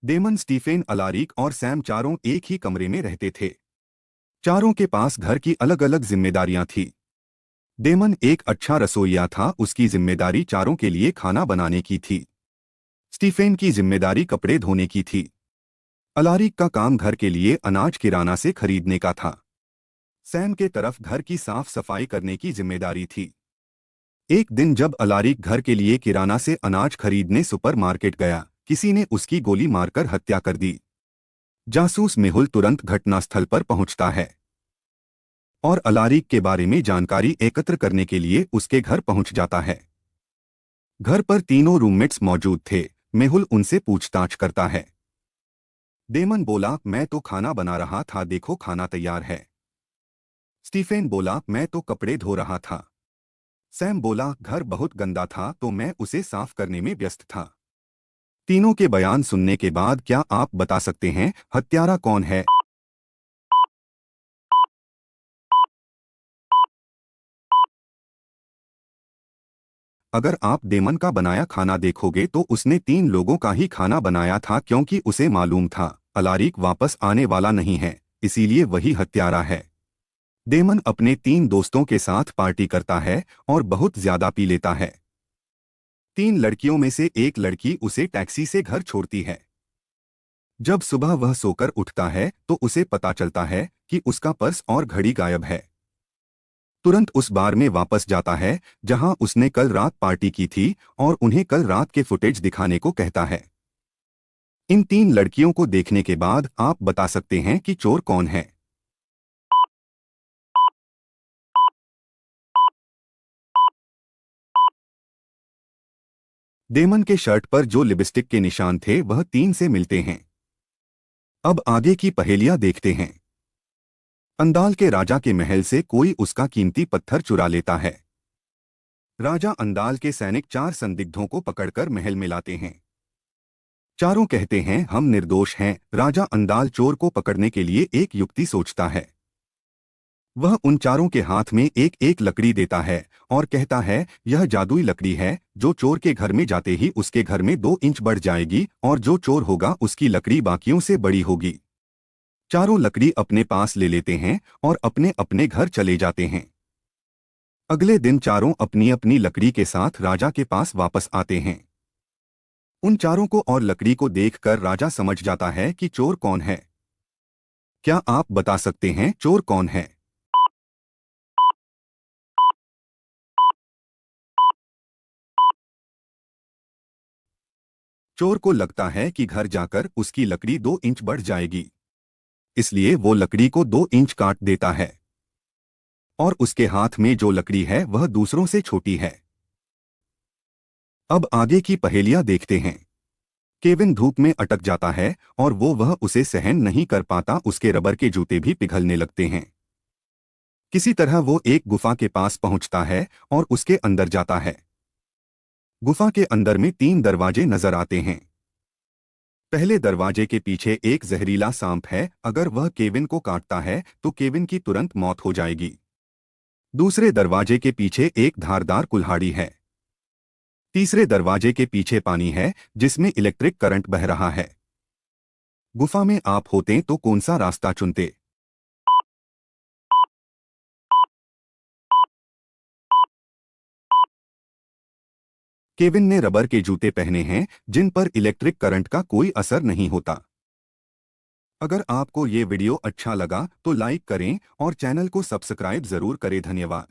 Daemon, Stephen, Alaric और Sam चारों एक ही कमरे में रहते थे। चारों के पास घर की अलग अलग जिम्मेदारियां थी। डेमन एक अच्छा रसोइया था, उसकी जिम्मेदारी चारों के लिए खाना बनाने की थी। स्टीफेन की जिम्मेदारी कपड़े धोने की थी। अलारिक का काम घर के लिए अनाज किराना से खरीदने का था। सैम के तरफ घर की साफ सफाई करने की जिम्मेदारी थी। एक दिन जब अलारिक घर के लिए किराना से अनाज खरीदने सुपरमार्केट गया, किसी ने उसकी गोली मारकर हत्या कर दी। जासूस मेहुल तुरंत घटनास्थल पर पहुंचता है और अलारिक के बारे में जानकारी एकत्र करने के लिए उसके घर पहुंच जाता है। घर पर तीनों रूममेट्स मौजूद थे। मेहुल उनसे पूछताछ करता है। डेमन बोला, मैं तो खाना बना रहा था, देखो खाना तैयार है। स्टीफेन बोला, मैं तो कपड़े धो रहा था। सैम बोला, घर बहुत गंदा था तो मैं उसे साफ करने में व्यस्त था। तीनों के बयान सुनने के बाद क्या आप बता सकते हैं हत्यारा कौन है? अगर आप डेमन का बनाया खाना देखोगे तो उसने 3 लोगों का ही खाना बनाया था, क्योंकि उसे मालूम था अलारिक वापस आने वाला नहीं है, इसीलिए वही हत्यारा है। डेमन अपने 3 दोस्तों के साथ पार्टी करता है और बहुत ज्यादा पी लेता है। 3 लड़कियों में से एक लड़की उसे टैक्सी से घर छोड़ती है। जब सुबह वह सोकर उठता है तो उसे पता चलता है कि उसका पर्स और घड़ी गायब है। तुरंत उस बार में वापस जाता है जहां उसने कल रात पार्टी की थी और उन्हें कल रात के फुटेज दिखाने को कहता है। इन 3 लड़कियों को देखने के बाद आप बता सकते हैं कि चोर कौन है? डेमन के शर्ट पर जो लिपस्टिक के निशान थे वह 3 से मिलते हैं। अब आगे की पहेलियां देखते हैं। अंदाल के राजा के महल से कोई उसका कीमती पत्थर चुरा लेता है। राजा अंदाल के सैनिक 4 संदिग्धों को पकड़कर महल में लाते हैं। चारों कहते हैं हम निर्दोष हैं। राजा अंदाल चोर को पकड़ने के लिए एक युक्ति सोचता है। वह उन चारों के हाथ में एक एक लकड़ी देता है और कहता है यह जादुई लकड़ी है, जो चोर के घर में जाते ही उसके घर में 2 इंच बढ़ जाएगी और जो चोर होगा उसकी लकड़ी बाकियों से बड़ी होगी। चारों लकड़ी अपने पास ले लेते हैं और अपने अपने घर चले जाते हैं। अगले दिन चारों अपनी अपनी लकड़ी के साथ राजा के पास वापस आते हैं। उन चारों को और लकड़ी को देखकर राजा समझ जाता है कि चोर कौन है। क्या आप बता सकते हैं चोर कौन है? चोर को लगता है कि घर जाकर उसकी लकड़ी 2 इंच बढ़ जाएगी, इसलिए वो लकड़ी को 2 इंच काट देता है और उसके हाथ में जो लकड़ी है वह दूसरों से छोटी है। अब आगे की पहेलियां देखते हैं। केविन धूप में अटक जाता है और वह उसे सहन नहीं कर पाता, उसके रबर के जूते भी पिघलने लगते हैं। किसी तरह वो एक गुफा के पास पहुंचता है और उसके अंदर जाता है। गुफा के अंदर में 3 दरवाजे नजर आते हैं। पहले दरवाजे के पीछे एक जहरीला सांप है, अगर वह केविन को काटता है तो केविन की तुरंत मौत हो जाएगी। दूसरे दरवाजे के पीछे एक धारदार कुल्हाड़ी है। तीसरे दरवाजे के पीछे पानी है जिसमें इलेक्ट्रिक करंट बह रहा है। गुफा में आप होते तो कौन सा रास्ता चुनते? केविन ने रबर के जूते पहने हैं जिन पर इलेक्ट्रिक करंट का कोई असर नहीं होता। अगर आपको ये वीडियो अच्छा लगा तो लाइक करें और चैनल को सब्सक्राइब जरूर करें। धन्यवाद।